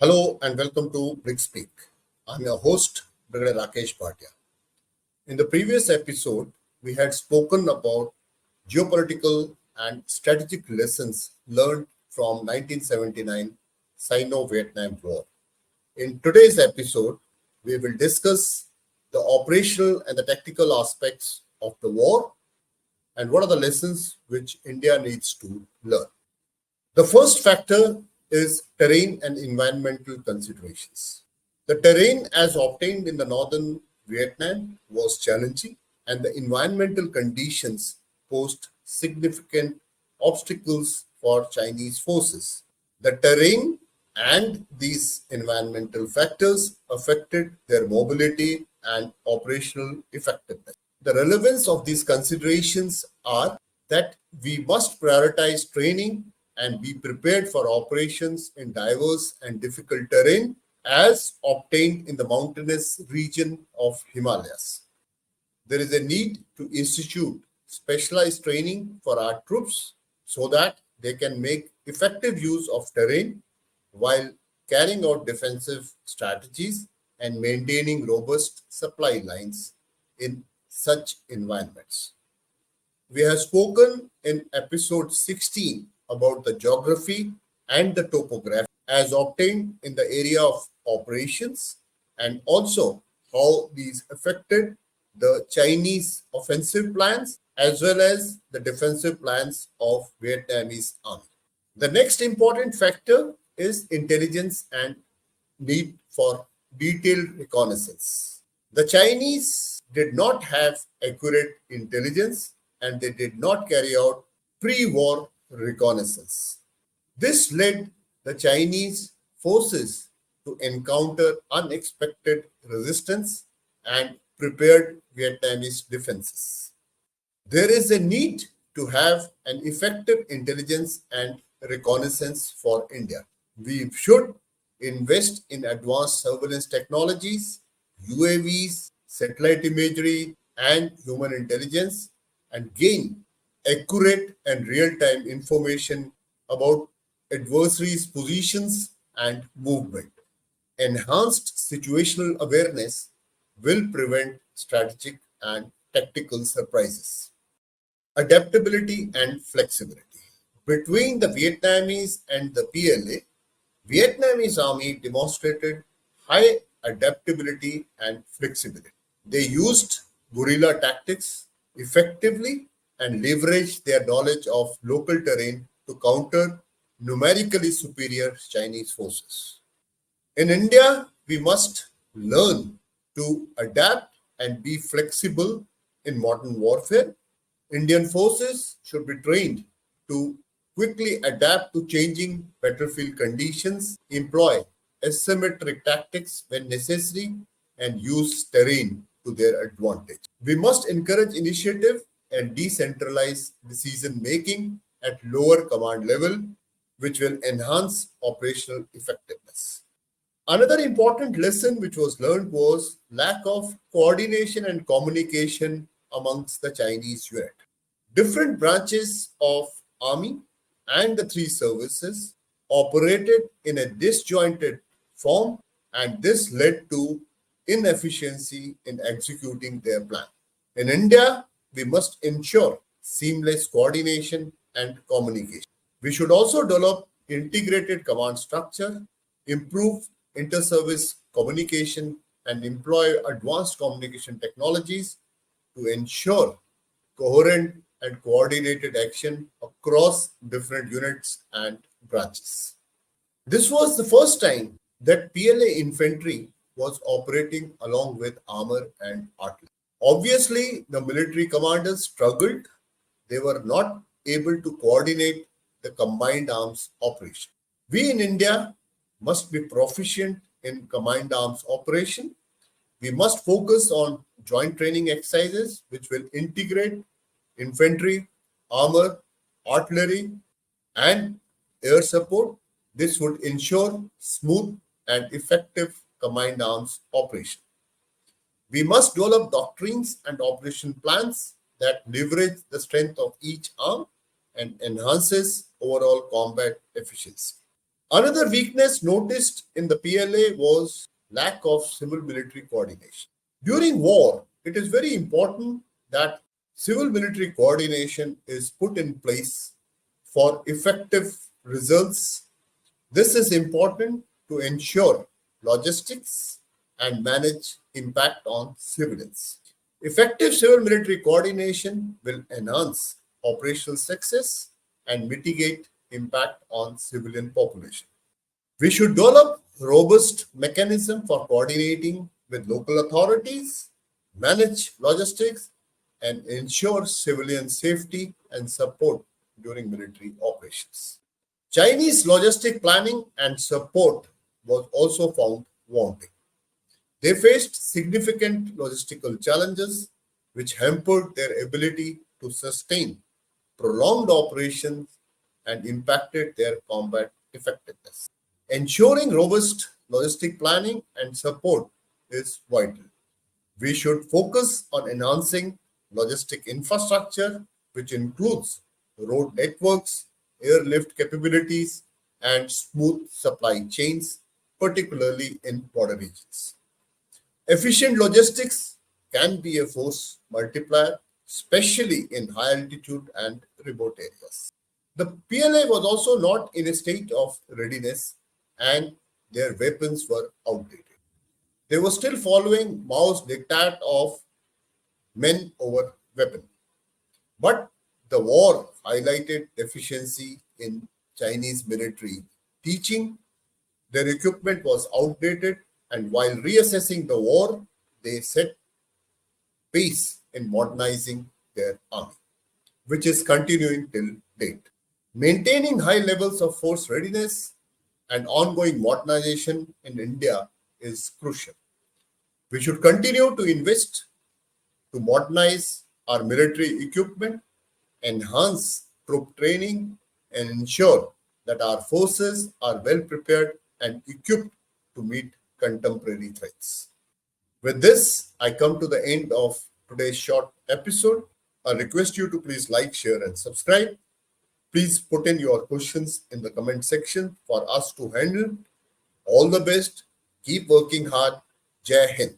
Hello and welcome to Brick Speak. I'm your host, Brigadier Rakesh Bhatia. In the previous episode, we had spoken about geopolitical and strategic lessons learned from 1979 Sino-Vietnam War. In today's episode, we will discuss the operational and the tactical aspects of the war and what are the lessons which India needs to learn. The first factor is terrain and environmental considerations. The terrain as obtained in the northern Vietnam was challenging, and the environmental conditions posed significant obstacles for Chinese forces. The terrain and these environmental factors affected their mobility and operational effectiveness. The relevance of these considerations are that we must prioritize training and be prepared for operations in diverse and difficult terrain as obtained in the mountainous region of Himalayas. There is a need to institute specialized training for our troops so that they can make effective use of terrain while carrying out defensive strategies and maintaining robust supply lines in such environments. We have spoken in episode 16 about the geography and the topography as obtained in the area of operations and also how these affected the Chinese offensive plans as well as the defensive plans of Vietnamese army. The next important factor is intelligence and need for detailed reconnaissance. The Chinese did not have accurate intelligence and they did not carry out pre-war reconnaissance. This led the Chinese forces to encounter unexpected resistance and prepared Vietnamese defenses. There is a need to have an effective intelligence and reconnaissance for India. We should invest in advanced surveillance technologies, UAVs, satellite imagery, and human intelligence and gain accurate and real-time information about adversaries' positions and movement. Enhanced situational awareness will prevent strategic and tactical surprises. Adaptability and flexibility. Between the Vietnamese and the PLA, Vietnamese army demonstrated high adaptability and flexibility. They used guerrilla tactics effectively and leveraged their knowledge of local terrain to counter numerically superior Chinese forces. In India, we must learn to adapt and be flexible in modern warfare. Indian forces should be trained to quickly adapt to changing battlefield conditions, employ asymmetric tactics when necessary, and use terrain to their advantage. We must encourage initiative and decentralize decision making at lower command level, which will enhance operational effectiveness. Another important lesson which was learned was lack of coordination and communication amongst the Chinese unit. Different branches of army and the three services operated in a disjointed form, and this led to inefficiency in executing their plan. In India, we must ensure seamless coordination and communication. We should also develop integrated command structure, improve inter-service communication, and employ advanced communication technologies to ensure coherent and coordinated action across different units and branches. This was the first time that PLA infantry was operating along with armor and artillery. Obviously, the military commanders struggled. They were not able to coordinate the combined arms operation. We in India must be proficient in combined arms operation. We must focus on joint training exercises which will integrate infantry, armor, artillery, and air support. This would ensure smooth and effective combined arms operation. We must develop doctrines and operation plans that leverage the strength of each arm and enhances overall combat efficiency. Another weakness noticed in the PLA was lack of civil military coordination. During war, it is very important that civil military coordination is put in place for effective results. This is important to ensure logistics and manage impact on civilians. Effective civil military coordination will enhance operational success and mitigate impact on civilian population. We should develop robust mechanism for coordinating with local authorities, manage logistics, and ensure civilian safety and support during military operations. Chinese logistic planning and support was also found wanting. They faced significant logistical challenges which hampered their ability to sustain prolonged operations and impacted their combat effectiveness. Ensuring robust logistic planning and support is vital. We should focus on enhancing logistic infrastructure, which includes road networks, airlift capabilities, and smooth supply chains, particularly in border regions. Efficient logistics can be a force multiplier, especially in high altitude and remote areas. The PLA was also not in a state of readiness and their weapons were outdated. They were still following Mao's diktat of men over weapon. But the war highlighted deficiency in Chinese military teaching. Their equipment was outdated, and while reassessing the war, they set pace in modernizing their army, which is continuing till date. Maintaining high levels of force readiness and ongoing modernization in India is crucial. We should continue to invest to modernize our military equipment, enhance troop training, and ensure that our forces are well prepared and equipped to meet contemporary threats. With this, I come to the end of today's short episode. I request you to please like, share, and subscribe. Please put in your questions in the comment section for us to handle. All the best. Keep working hard. Jai Hind.